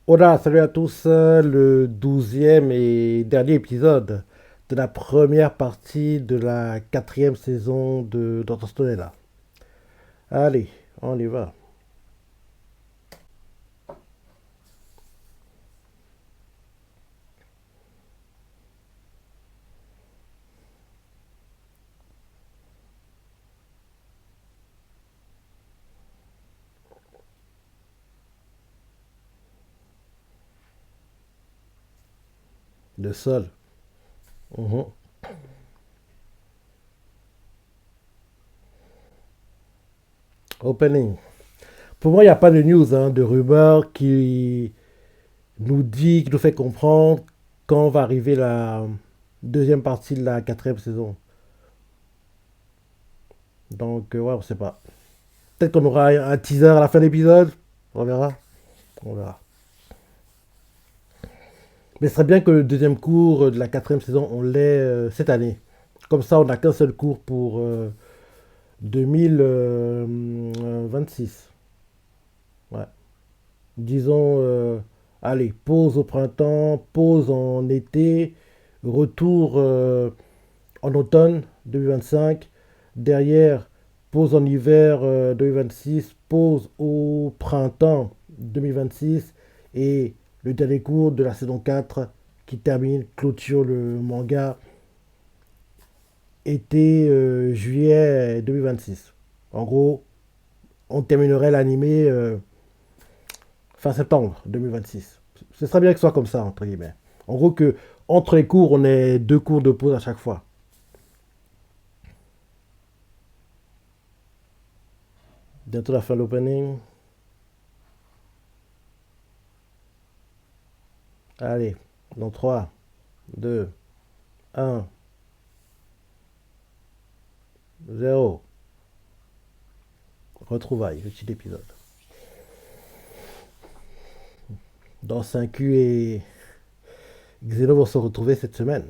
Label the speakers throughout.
Speaker 1: Hola, salut à tous, le 12e et dernier épisode de la première partie de la quatrième saison de Dr. Stone. Allez, on y va. Le sol. Mhm. Opening. Pour moi, il n'y a pas de news, hein, de rumeur qui nous fait comprendre quand va arriver la deuxième partie de la quatrième saison. Donc, ouais, on sait pas. Peut-être qu'on aura un teaser à la fin de l'épisode. On verra. On verra. Mais ce serait bien que le deuxième cours de la quatrième saison, on l'ait cette année. Comme ça, on n'a qu'un seul cours pour 2026. Ouais. Disons, allez, pause au printemps, pause en été, retour en automne 2025. Derrière, pause en hiver 2026, pause au printemps 2026. Et le dernier cours de la saison 4 qui termine, clôture le manga été juillet 2026. En gros, on terminerait l'animé fin septembre 2026. Ce serait bien que ce soit comme ça, entre guillemets. En gros, que entre les cours, on ait deux cours de pause à chaque fois. Bientôt la fin de l'opening. Allez, dans 3, 2, 1, 0. Retrouvailles, le petit épisode. Dans 5Q et Xeno vont se retrouver cette semaine.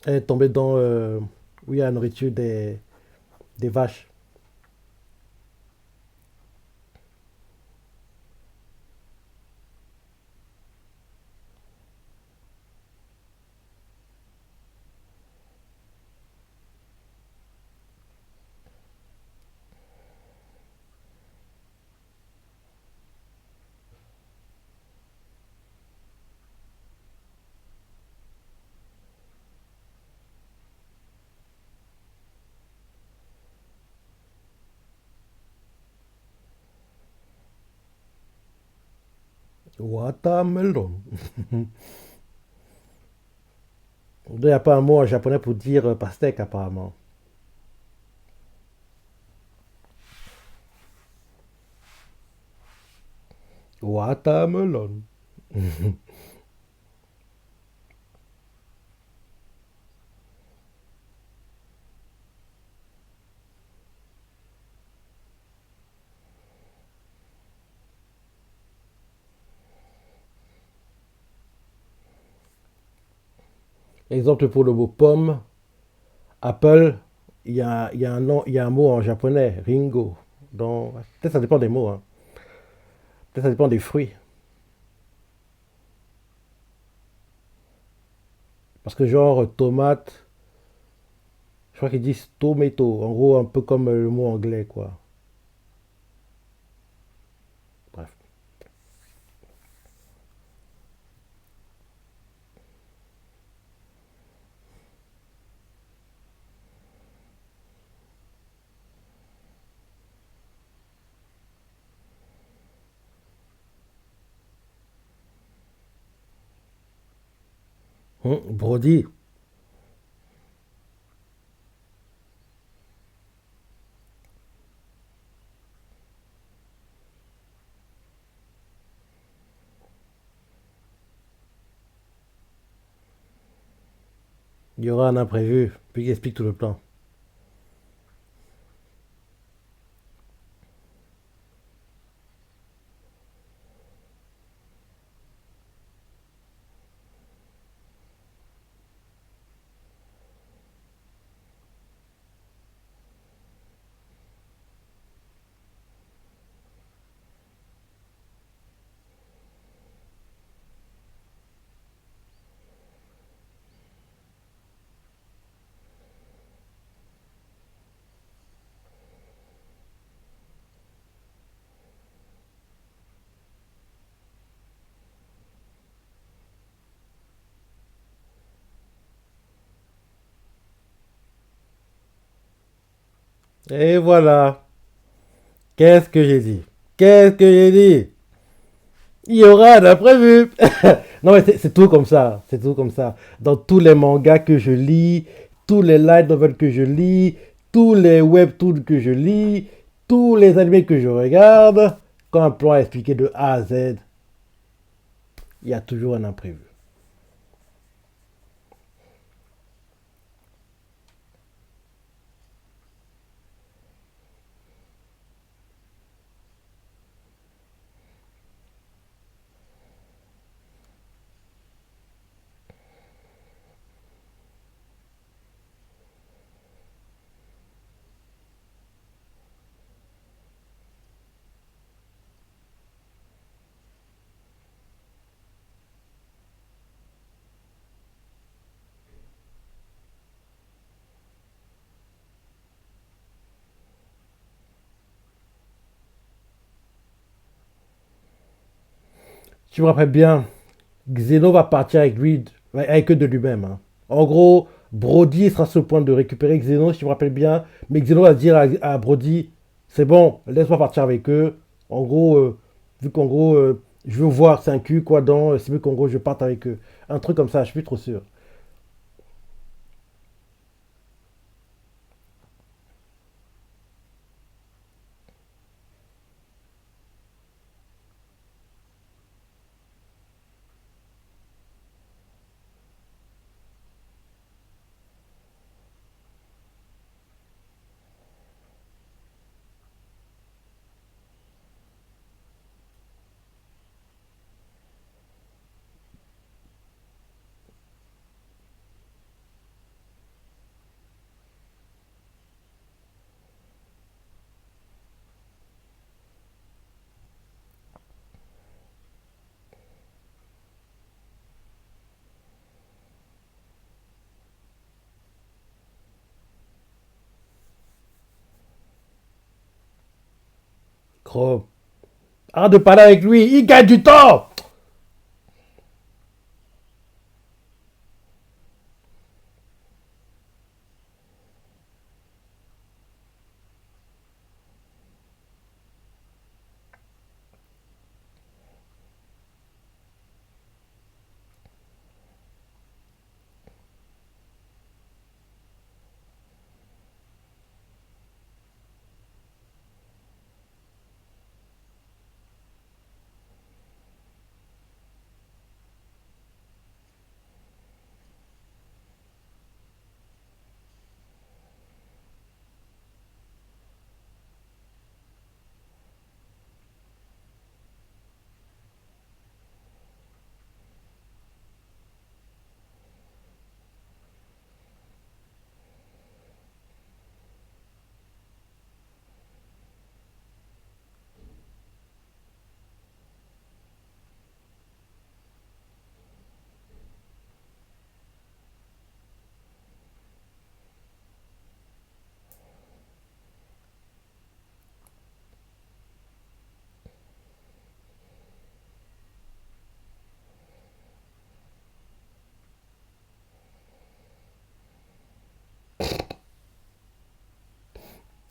Speaker 1: Elle est tombée dans où il y a la nourriture des vaches. Watermelon. Il n'y a pas un mot en japonais pour dire pastèque, apparemment. Watermelon. Exemple pour le mot pomme, Apple, il y a un nom, il y a un mot en japonais, Ringo. Donc, peut-être ça dépend des mots, hein. Peut-être ça dépend des fruits. Parce que genre tomate, je crois qu'ils disent tomato. En gros, un peu comme le mot anglais, quoi. Bref. Brody. Il y aura un imprévu, puis il explique tout le plan. Et voilà. Qu'est-ce que j'ai dit? Qu'est-ce que j'ai dit? Il y aura un imprévu. Non, mais c'est tout comme ça. C'est tout comme ça. Dans tous les mangas que je lis, tous les light novels que je lis, tous les webtoons que je lis, tous les animés que je regarde, quand un plan est expliqué de A à Z, il y a toujours un imprévu. Tu me rappelles bien, Xeno va partir avec lui, avec eux de lui-même, hein. En gros, Brody sera sur le point de récupérer Xeno, si je me rappelle bien. Mais Xeno va dire à Brody, c'est bon, laisse-moi partir avec eux. En gros, vu qu'en gros, je veux voir, c'est un cul, quoi, dans, c'est mieux qu'en gros, je parte avec eux. Un truc comme ça, je suis plus trop sûr. Gros, arrête de parler avec lui, il gagne du temps.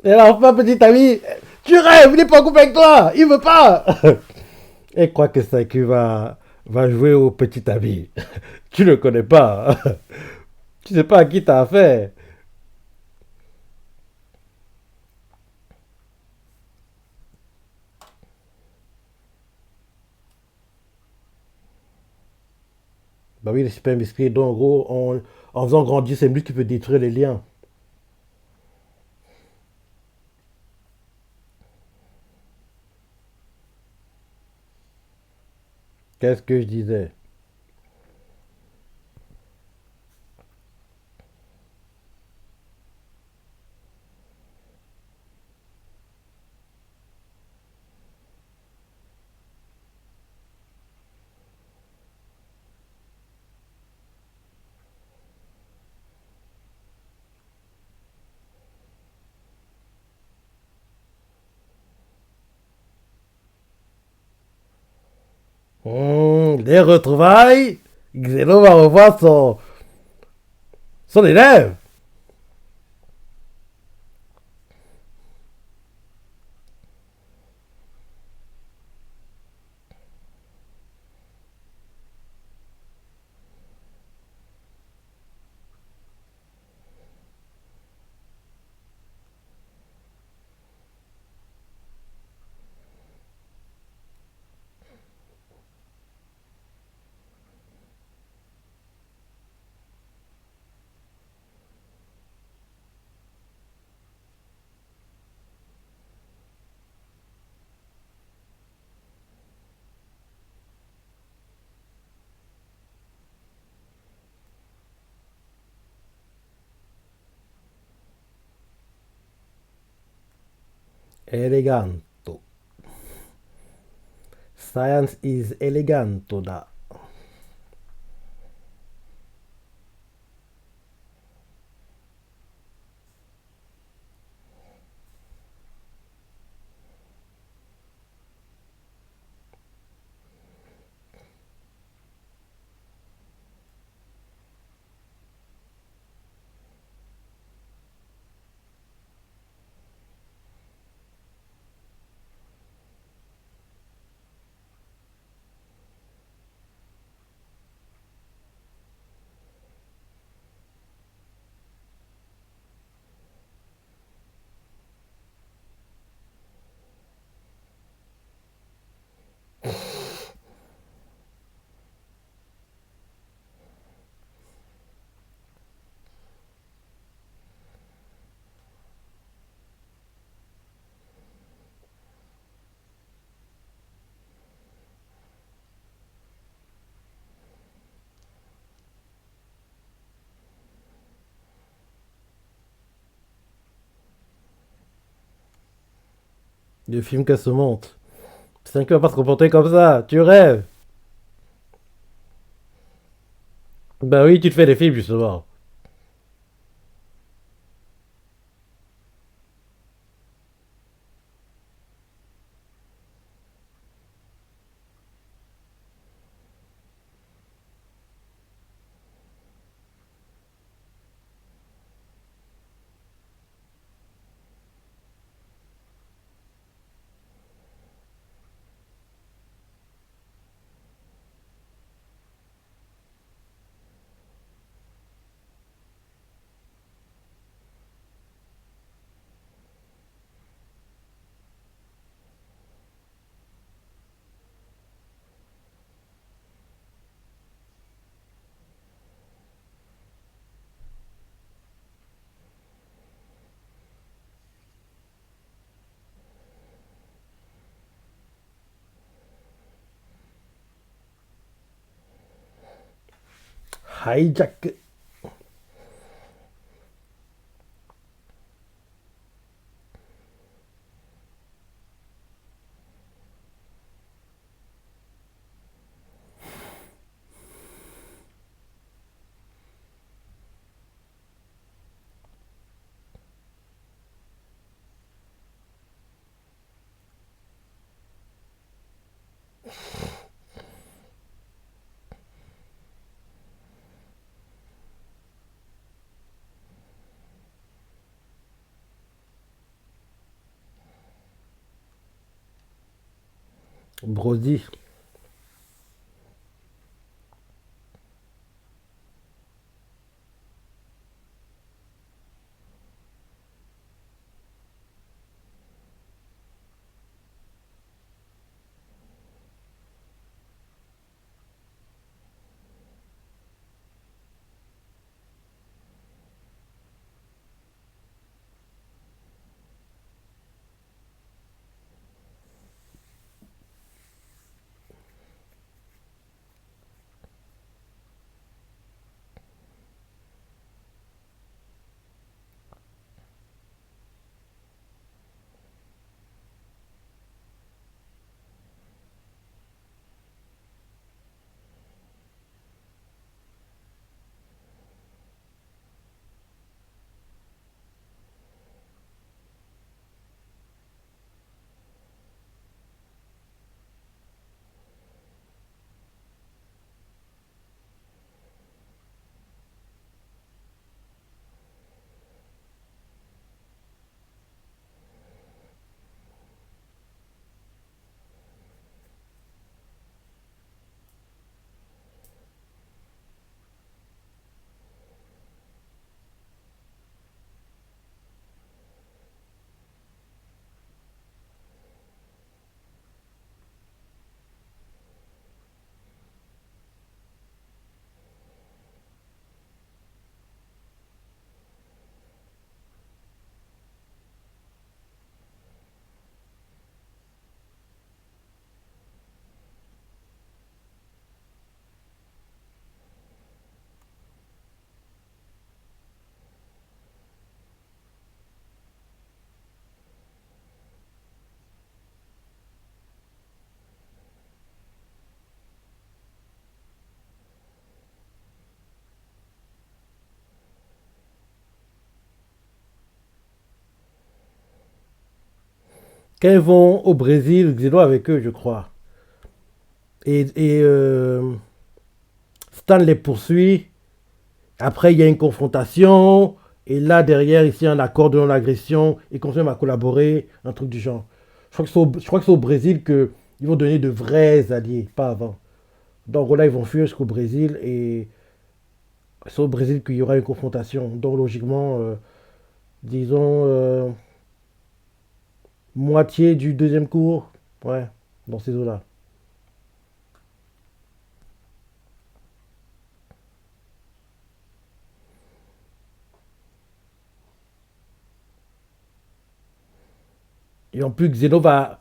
Speaker 1: Et là, enfin, petit ami, tu rêves, il n'est pas en couple avec toi, il veut pas. Et crois que Saku va jouer au petit ami. Tu ne connais pas. Tu sais pas à qui t'as affaire. Bah oui, les super biscuits. Donc, en gros, En faisant grandir ses muscles, tu peux détruire les liens. Qu'est-ce que je disais? Les retrouvailles. Xeno va revoir son élève. Eleganto. Science is eleganto da. Le film qu'elle se monte. C'est un qui va pas se comporter comme ça. Tu rêves. Bah oui, tu te fais des films justement. Hijack. Brody. Quand ils vont au Brésil, Xeno avec eux, je crois. Et Stan les poursuit. Après, il y a une confrontation. Et là, derrière, ici, un accord de non-agression. Ils continuent à collaborer. Un truc du genre. Je crois que c'est au Brésil qu'ils vont donner de vrais alliés, pas avant. Donc là, ils vont fuir jusqu'au Brésil. Et c'est au Brésil qu'il y aura une confrontation. Donc logiquement, disons, moitié du deuxième cours. Ouais, dans ces eaux-là. Et en plus, Xeno va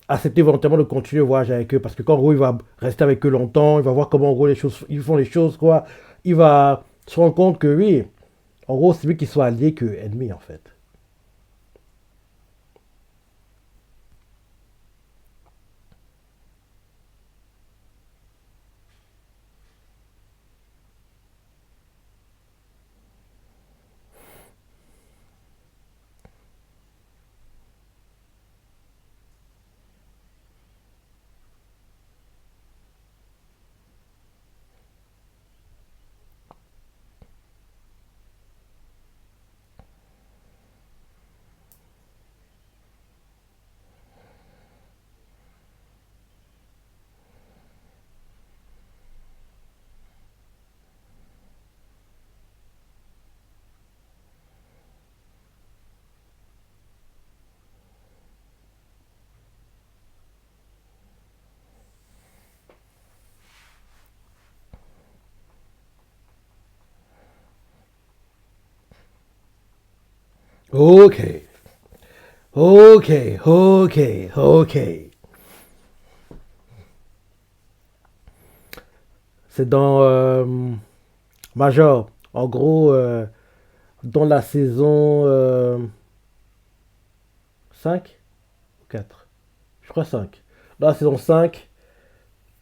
Speaker 1: accepter volontairement de continuer le voyage avec eux parce que quand en gros il va rester avec eux longtemps, il va voir comment en gros les choses, ils font les choses quoi. Il va se rendre compte que oui, en gros c'est mieux qu'ils soient alliés que ennemis en fait. Ok, ok, ok, ok. C'est dans Major. En gros, dans la saison 5 ou 4. Je crois 5. Dans la saison 5.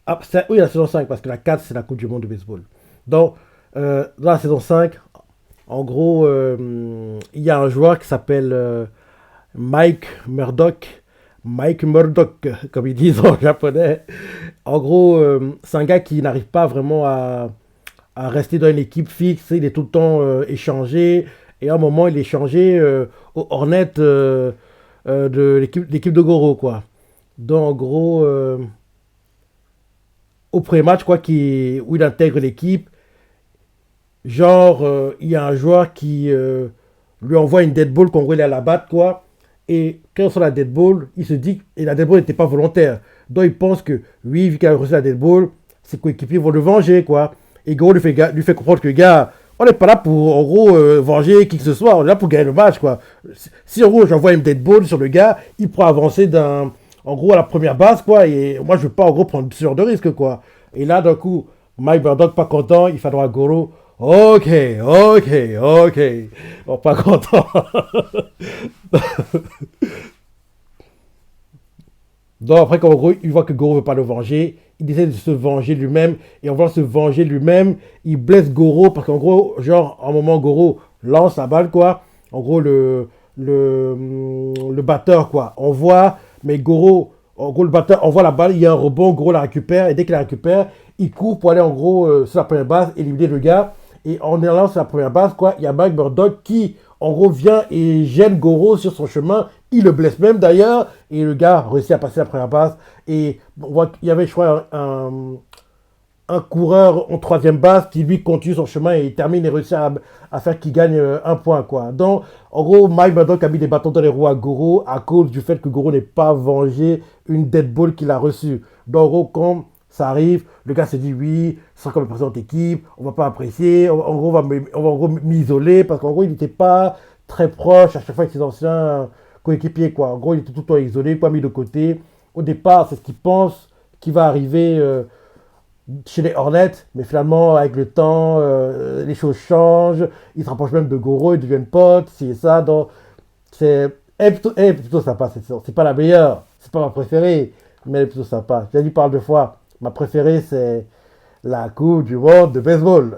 Speaker 1: Ah, oui, la saison 5 parce que la 4 c'est la Coupe du Monde de baseball. Donc, dans la saison 5, en gros, il y a un joueur qui s'appelle Mike Murdoch. Mike Murdoch, comme ils disent en japonais. En gros, c'est un gars qui n'arrive pas vraiment à rester dans une équipe fixe. Il est tout le temps échangé. Et à un moment, il est échangé au Hornet de l'équipe de Goro, quoi. Donc, en gros, au premier match, quoi, où il intègre l'équipe, genre, il y a un joueur qui lui envoie une dead ball qu'en gros il est à la batte, quoi. Et quand il sort la dead ball, il se dit, et la dead ball n'était pas volontaire. Donc il pense que, oui, vu qu'il a reçu la dead ball, ses coéquipiers vont le venger, quoi. Et Goro lui fait comprendre que, gars, on n'est pas là pour, en gros, venger qui que ce soit, on est là pour gagner le match, quoi. Si, en gros, j'envoie une dead ball sur le gars, il pourra avancer en gros, à la première base, quoi. Et moi, je veux pas, en gros, prendre ce genre de risque, quoi. Et là, d'un coup, Mike Burdock, pas content, il fait droit à Goro. Ok, ok, ok. Bon, pas content. Donc après, quand en gros, il voit que Goro veut pas le venger, il essaie de se venger lui-même. Et en voulant se venger lui-même, il blesse Goro parce qu'en gros, genre, à un moment, Goro lance la balle, quoi. En gros, le batteur, quoi, envoie, mais Goro, en gros, le batteur envoie la balle, il y a un rebond, Goro la récupère, et dès qu'il la récupère, il court pour aller, en gros, sur la première base, éliminer le gars. Et en allant sur la première base, quoi, il y a Mike Murdock qui, en gros, vient et gêne Goro sur son chemin. Il le blesse même d'ailleurs. Et le gars réussit à passer la première base. Et on voit qu'il y avait, je crois, un coureur en troisième base qui lui continue son chemin et il termine et réussit à faire qu'il gagne un point, quoi. Donc, en gros, Mike Murdock a mis des bâtons dans les roues à Goro à cause du fait que Goro n'ait pas vengé une dead ball qu'il a reçue. Donc, en gros, quand ça arrive, le gars se dit oui, ce sera comme le président d'équipe, on va pas apprécier, en gros, on va en gros m'isoler parce qu'en gros, il n'était pas très proche à chaque fois avec ses anciens coéquipiers, quoi. En gros, il était tout le temps isolé, quoi, mis de côté. Au départ, c'est ce qu'il pense qui va arriver chez les Hornets, mais finalement, avec le temps, les choses changent. Ils se rapprochent même de Goro, ils deviennent potes, c'est ça. Donc, c'est elle est plutôt sympa cette série. C'est pas la meilleure, c'est pas ma préférée, mais elle est plutôt sympa. J'ai dit par deux fois. Ma préférée, c'est la Coupe du Monde de baseball.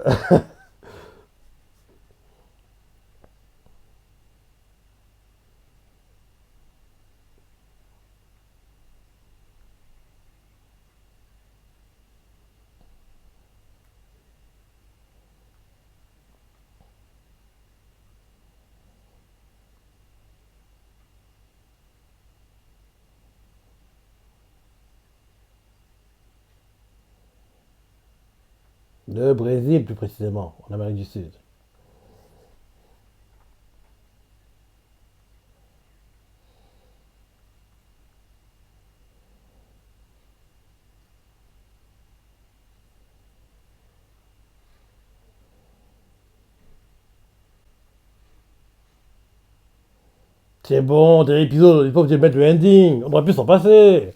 Speaker 1: Le Brésil, plus précisément, en Amérique du Sud. C'est bon, des épisodes, il faut que mettre le ending. On aurait pu s'en passer.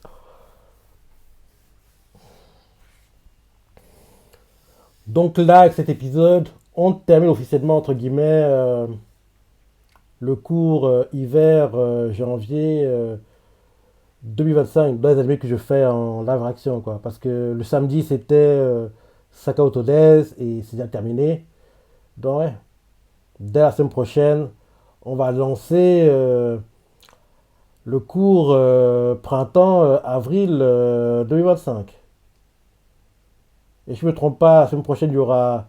Speaker 1: Donc là, avec cet épisode, on termine officiellement, entre guillemets, le cours hiver janvier 2025 dans les animés que je fais en live action, quoi. Parce que le samedi, c'était Saka Autodesk et c'est déjà terminé. Donc, ouais, dès la semaine prochaine, on va lancer le cours printemps-avril 2025. Et je ne me trompe pas, la semaine prochaine, il y aura.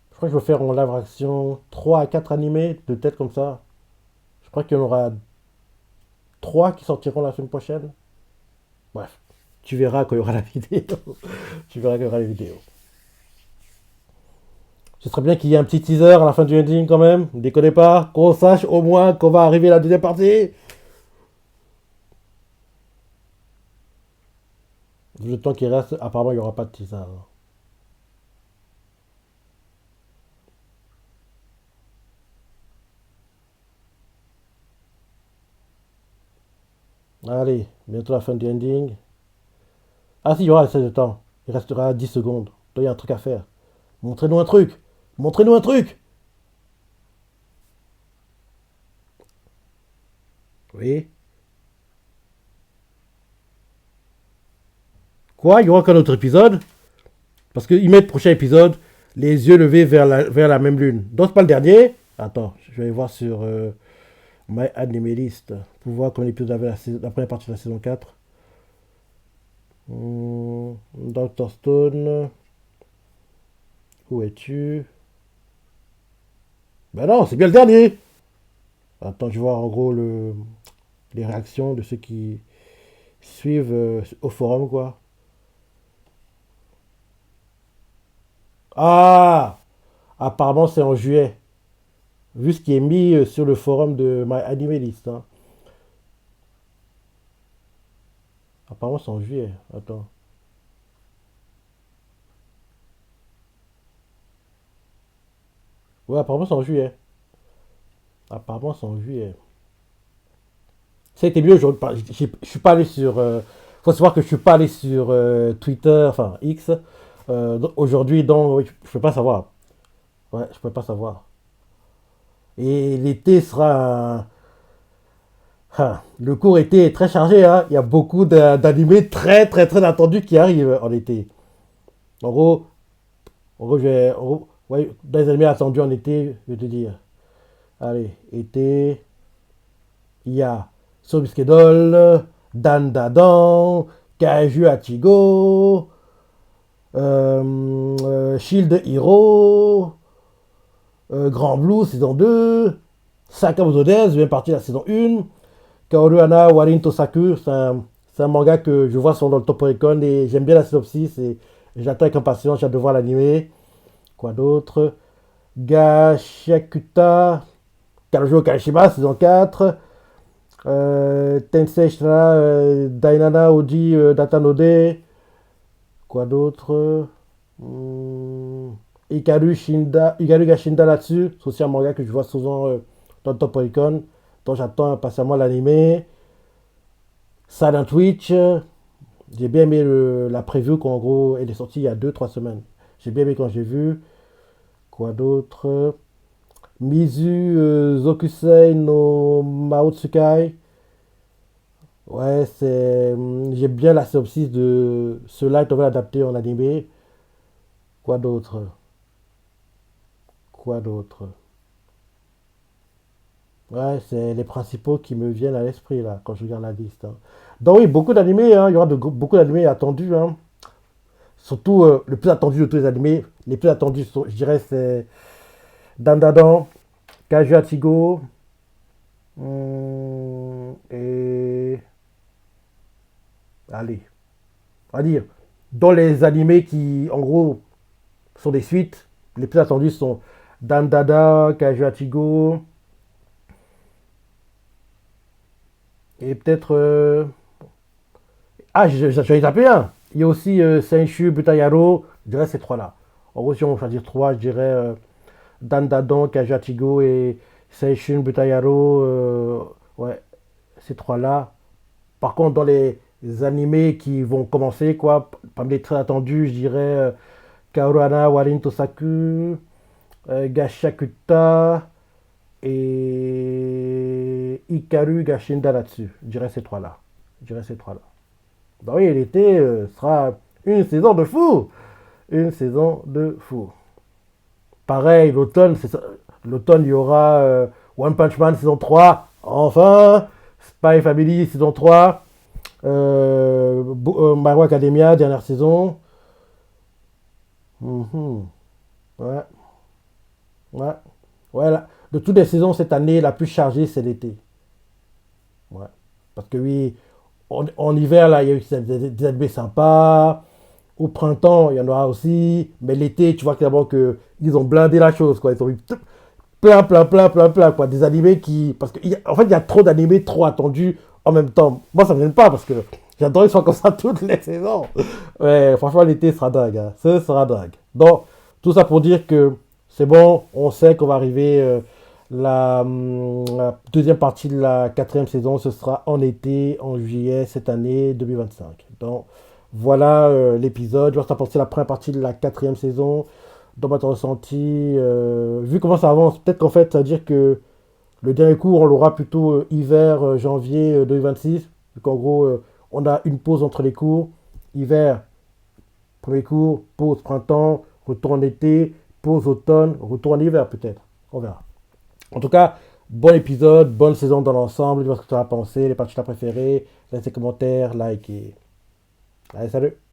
Speaker 1: Je crois que je vais faire en live action 3 à 4 animés de tête comme ça. Je crois qu'il y en aura 3 qui sortiront la semaine prochaine. Bref, tu verras quand il y aura la vidéo. Tu verras quand il y aura la vidéo. Ce serait bien qu'il y ait un petit teaser à la fin du ending quand même. Ne déconnez pas. Qu'on sache au moins qu'on va arriver à la deuxième partie. Vu le temps qui reste, apparemment il n'y aura pas de teaser. Allez, bientôt la fin du ending. Ah si, il y aura assez de temps. Il restera 10 secondes. Donc il y a un truc à faire. Montrez-nous un truc. Montrez-nous un truc. Oui. Quoi? Il y aura qu'un autre épisode? Parce qu'ils mettent prochain épisode les yeux levés vers la même lune. Donc c'est pas le dernier. Attends, je vais aller voir sur My Anime List pour voir combien d'épisodes avait la première partie de la saison 4. Dr. Stone, où es-tu? Ben non, c'est bien le dernier. Attends, je vais voir en gros les réactions de ceux qui suivent au forum, quoi. Ah! Apparemment, c'est en juillet. Vu ce qui est mis sur le forum de My Anime List, hein. Apparemment, c'est en juillet. Attends. Ouais, apparemment, c'est en juillet. Apparemment, c'est en juillet. Ça a été mieux aujourd'hui. Je suis pas allé sur. Faut savoir que je suis pas allé sur Twitter, enfin X. Aujourd'hui, donc, oui, je peux pas savoir. Ouais, je peux pas savoir. Et l'été sera. Le cours été est très chargé, hein. Il y a beaucoup d'animés très, très, très attendus qui arrivent en été. En gros, ouais, dans les animés attendus en été, je vais te dire. Allez, été, il y a Sobiskedol, Dan Dadan, Kaiju Achigo, Shield Hero, Grand Blue saison 2, Sakamoto Days, bien parti la saison 1, Kaoruana Warin Tosaku, c'est un manga que je vois sur le Top Oricon et j'aime bien la synopsis et j'attends avec impatience, j'ai hâte de voir l'animé. Quoi d'autre? Gashakuta, Karajo Kashima, saison 4. Tensei Shitara, Dainana Oji Datanode. Quoi d'autre? Ikaru Gashinda là-dessus. C'est aussi un manga que je vois souvent dans le Top Oricon. Donc j'attends impatiemment l'animé. Silent Witch. J'ai bien aimé la preview qu'en gros elle est sortie il y a 2 3 semaines. J'ai bien aimé quand j'ai vu. Quoi d'autre? Mizu Zokusei no Maotsukai. Ouais, j'aime bien la synopsis de ce light novel adapté en animé. Quoi d'autre? Quoi d'autre? Ouais, c'est les principaux qui me viennent à l'esprit là quand je regarde la liste, hein. Donc oui, beaucoup d'animés, hein. Il y aura beaucoup d'animés attendus, hein. Surtout le plus attendu de tous les animés. Les plus attendus, je dirais, c'est Dandadan, Kaju Atigo, et allez, on va dire, dans les animés qui, en gros, sont des suites. Les plus attendus sont Dan Dada, Kaju Atigo, et peut-être. Ah, j'en ai tapé un. Il y a aussi Senshu, Butayaro. Je dirais ces trois-là. En gros, si on veut choisir trois, je dirais Dan Dadan, Kaju Atigo et Senshu, Butayaro. Ouais, ces trois-là. Par contre, dans les animés qui vont commencer, quoi, parmi les très attendus, je dirais Kaoruhana Warin Tosaku, Gashakuta et Hikaru Gashinda là-dessus. Je dirais ces trois-là. Je dirais ces trois-là. Bah oui, l'été sera une saison de fou. Une saison de fou. Pareil, l'automne, l'automne, il y aura One Punch Man saison 3. Enfin, Spy Family saison 3. My Hero Academia, dernière saison. Mhm. Ouais, ouais. Ouais, de toutes les saisons cette année, la plus chargée, c'est l'été. Ouais. Parce que oui, en hiver, là, il y a eu des animés sympas. Au printemps, il y en aura aussi. Mais l'été, tu vois clairement que ils ont blindé la chose, quoi. Ils ont eu plein, plein, plein, plein, plein, quoi. Des animés qui. Parce qu'en fait, il y a trop d'animés trop attendus en même temps. Moi, ça ne me gêne pas parce que j'adore qu'ils soient comme ça toutes les saisons. Ouais, franchement, l'été sera dingue, hein. Ce sera dingue. Donc, tout ça pour dire que c'est bon, on sait qu'on va arriver. La deuxième partie de la quatrième saison, ce sera en été, en juillet cette année 2025. Donc, voilà l'épisode. Je vais t'apporter la première partie de la quatrième saison. Dans votre ressenti, vu comment ça avance, peut-être qu'en fait, ça veut dire que le dernier cours, on l'aura plutôt hiver, janvier 2026. Donc en gros, on a une pause entre les cours. Hiver, premier cours, pause printemps, retour en été, pause automne, retour en hiver peut-être. On verra. En tout cas, bon épisode, bonne saison dans l'ensemble. Dis-moi ce que tu as pensé, les parties que tu as préférées. Laisse tes commentaires, like et... Allez, salut!